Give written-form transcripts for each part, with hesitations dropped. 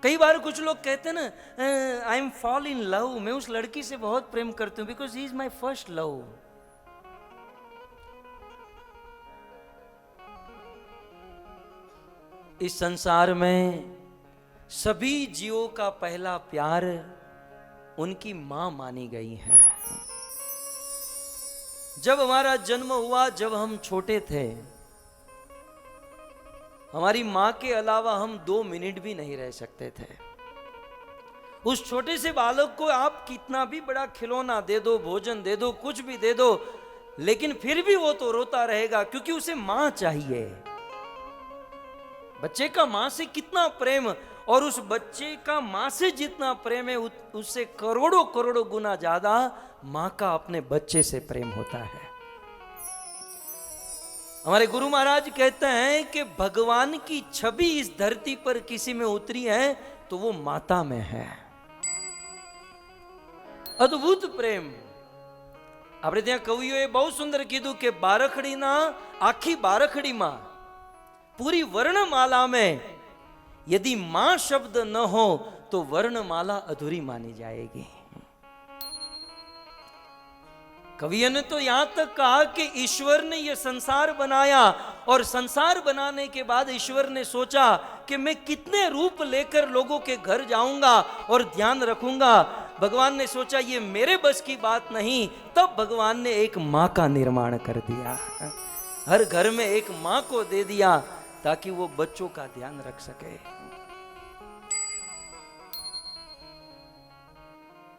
कई बार कुछ लोग कहते हैं ना, I am fall in love, मैं उस लड़की से बहुत प्रेम करती हूँ because he is my first love. इस संसार में सभी जीवों का पहला प्यार उनकी मां मानी गई है। जब हमारा जन्म हुआ, जब हम छोटे थे, हमारी मां के अलावा हम 2 मिनट भी नहीं रह सकते थे। उस छोटे से बालक को आप कितना भी बड़ा खिलौना दे दो, भोजन दे दो, कुछ भी दे दो, लेकिन फिर भी वो तो रोता रहेगा क्योंकि उसे मां चाहिए। बच्चे का मां से कितना प्रेम, और उस बच्चे का मां से जितना प्रेम है उससे करोड़ों करोड़ों गुना ज्यादा मां का अपने बच्चे से प्रेम होता है। हमारे गुरु महाराज कहते हैं कि भगवान की छवि इस धरती पर किसी में उतरी है तो वो माता में है। अद्भुत प्रेम। આપણે ત્યાં કવિઓએ બહુ સુંદર કીધું કે બારખડીના આખી બારખડીમાં पूरी वर्णमाला में यदि मां शब्द न हो तो वर्णमाला अधूरी मानी जाएगी। कवियों ने तो यहां तक कहा कि ईश्वर ने यह संसार बनाया और संसार बनाने के बाद ईश्वर ने सोचा कि मैं कितने रूप लेकर लोगों के घर जाऊंगा और ध्यान रखूंगा। भगवान ने सोचा ये मेरे बस की बात नहीं, तब भगवान ने एक मां का निर्माण कर दिया। हर घर में एक मां को दे दिया ताकि वो बच्चों का ध्यान रख सके।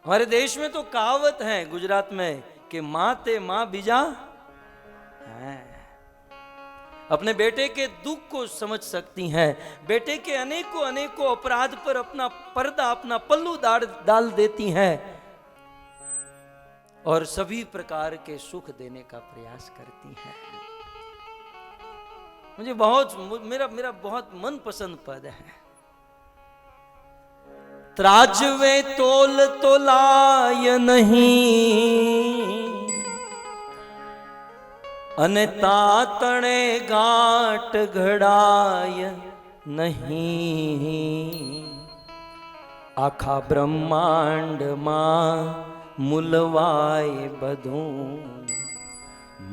हमारे देश में तो कहावत है गुजरात में कि मां ते मां बीजा है। अपने बेटे के दुख को समझ सकती हैं, बेटे के अनेकों अनेकों अपराध पर अपना पर्दा, अपना पल्लू डाल देती हैं और सभी प्रकार के सुख देने का प्रयास करती हैं। मुझे बहुत मेरा बहुत मनपसंद पद है, त्राजवे तोल तोलाय नहीं अने तातणे गांठ घड़ाय नहीं। आखा ब्रह्मांड मां मुलवाय बधू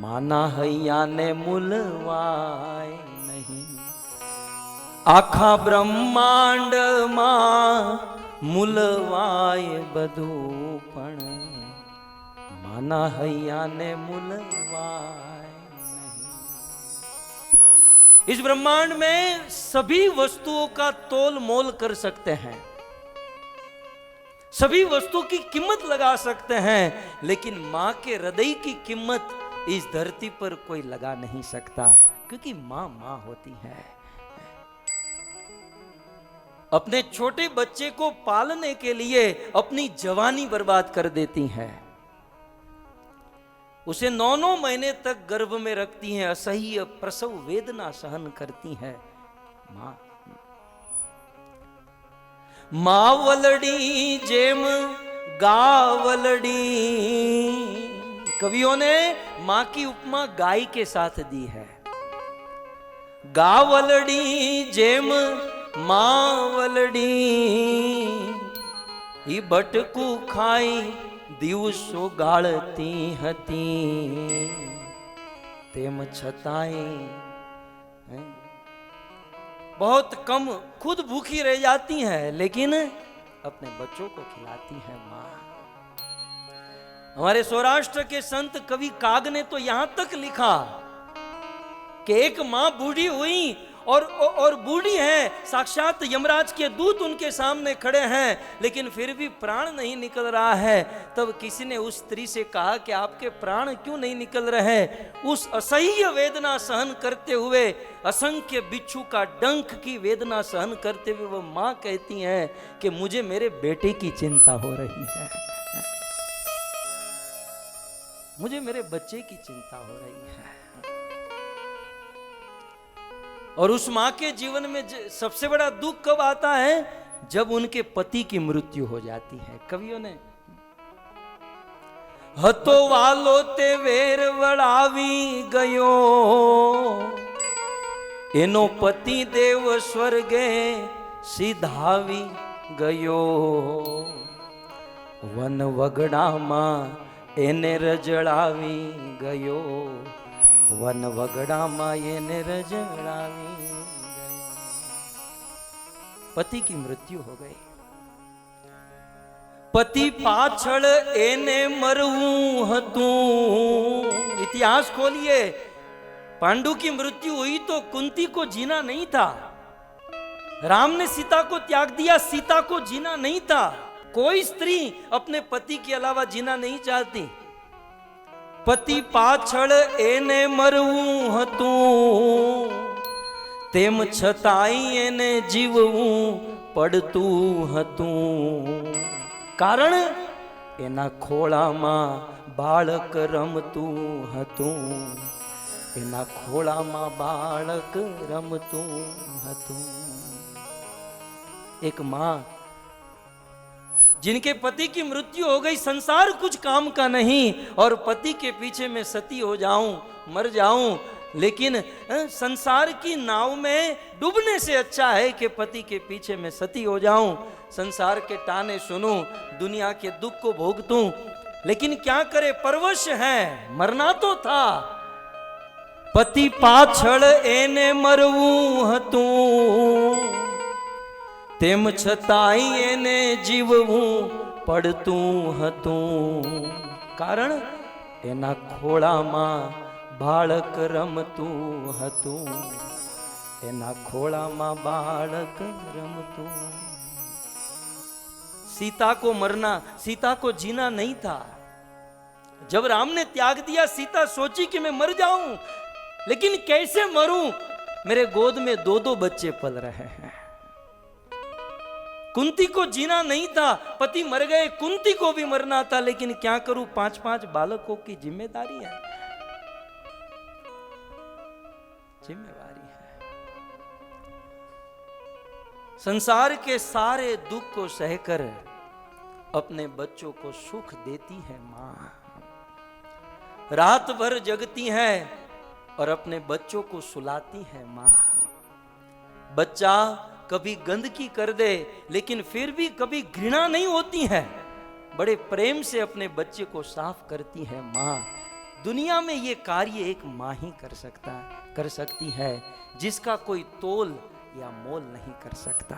माना हैया ने मुलवाय नहीं। आखा ब्रह्मांड मां मुलवाय बधू पण माना हैया ने मुलवाय नहीं। इस ब्रह्मांड में सभी वस्तुओं का तोल मोल कर सकते हैं, सभी वस्तु की कीमत लगा सकते हैं, लेकिन मां के हृदय की कीमत इस धरती पर कोई लगा नहीं सकता, क्योंकि मां मां होती है। अपने छोटे बच्चे को पालने के लिए अपनी जवानी बर्बाद कर देती हैं, उसे 9-9 महीने तक गर्भ में रखती हैं, असह्य प्रसव वेदना सहन करती हैं। मां मावलड़ी जेम गावलड़ी। कवियों ने मां की उपमा गाय के साथ दी है। गावलड़ी जेम मावलड़ी ई बटकू खाई दिवसो गाळती हती तेम छताई बहुत कम खुद भूखी रह जाती हैं, लेकिन अपने बच्चों को खिलाती है मां। हमारे सौराष्ट्र के संत कवि काग ने तो यहां तक लिखा कि एक मां बूढ़ी हुई और बूढ़ी है, साक्षात यमराज के दूत उनके सामने खड़े हैं, लेकिन फिर भी प्राण नहीं निकल रहा है। तब किसी ने उस स्त्री से कहा कि आपके प्राण क्यों नहीं निकल रहे? उस असह्य वेदना सहन करते हुए, असंख्य बिच्छू का डंक की वेदना सहन करते हुए वो मां कहती हैं कि मुझे मेरे बेटे की चिंता हो रही है, मुझे मेरे बच्चे की चिंता हो रही है। और उस मां के जीवन में सबसे बड़ा दुख कब आता है? जब उनके पति की मृत्यु हो जाती है। कवियों ने हतो वालो ते वेर वड़ावी गयो एनो पति देव स्वर्गे सिधावी ગયો, વન વગડામાં એને રજળાવી ગયો, વન વગડામાં એને રજળાવી ગયો। पति की मृत्यु हो गई। पति पाछड़ एने मरવું હતું। इतिहास खोलिए, पांडु की मृत्यु हुई तो कुंती को जीना नहीं था। राम ने सीता को त्याग दिया, सीता को जीना नहीं था। कोई स्त्री अपने पति के अलावा जीना नहीं चाहती। पति पाछड़ एने मरવું હતું, तेम छताई एने जीवવું પડતું હતું। कारण एना खोळाમાં बाळक रमતું હતું, एना खोळाમાં बाळक रमતું હતું। एक मां जिनके पति की मृत्यु हो गई, संसार कुछ काम का नहीं और पति के पीछे मैं सती हो जाऊं, मर जाऊं, लेकिन संसार की नाव में डूबने से अच्छा है कि पति के पीछे मैं सती हो जाऊं, संसार के ताने सुनूं, दुनिया के दुख को भोगतूं। लेकिन क्या करे, परवश है, मरना तो था। पति पाछड़ एने मरવું હતું, तेम छताई एने जीवવું પડતું હતું। कारण एना खोळाમાં बाळक रमતું હતું, एना खोळाમાં बाळक रमતું। सीता को मरना, सीता को जीना नहीं था। जब राम ने त्याग दिया, सीता सोची कि मैं मर जाऊं, लेकिन कैसे मरूं, मेरे गोद में 2-2 बच्चे पल रहे हैं। कुंती को जीना नहीं था, पति मर गए, कुंती को भी मरना था, लेकिन क्या करूं, 5-5 बालकों की जिम्मेदारी है, जिम्मेवारी है। संसार के सारे दुख को सहकर अपने बच्चों को सुख देती है मां। रात भर जगती है और अपने बच्चों को सुलाती है मां। बच्चा कभी गंदगी कर दे, लेकिन फिर भी कभी घृणा नहीं होती है, बड़े प्रेम से अपने बच्चे को साफ करती है मां। दुनिया में ये कार्य एक मां ही कर सकती है, जिसका कोई तोल या मोल नहीं कर सकता।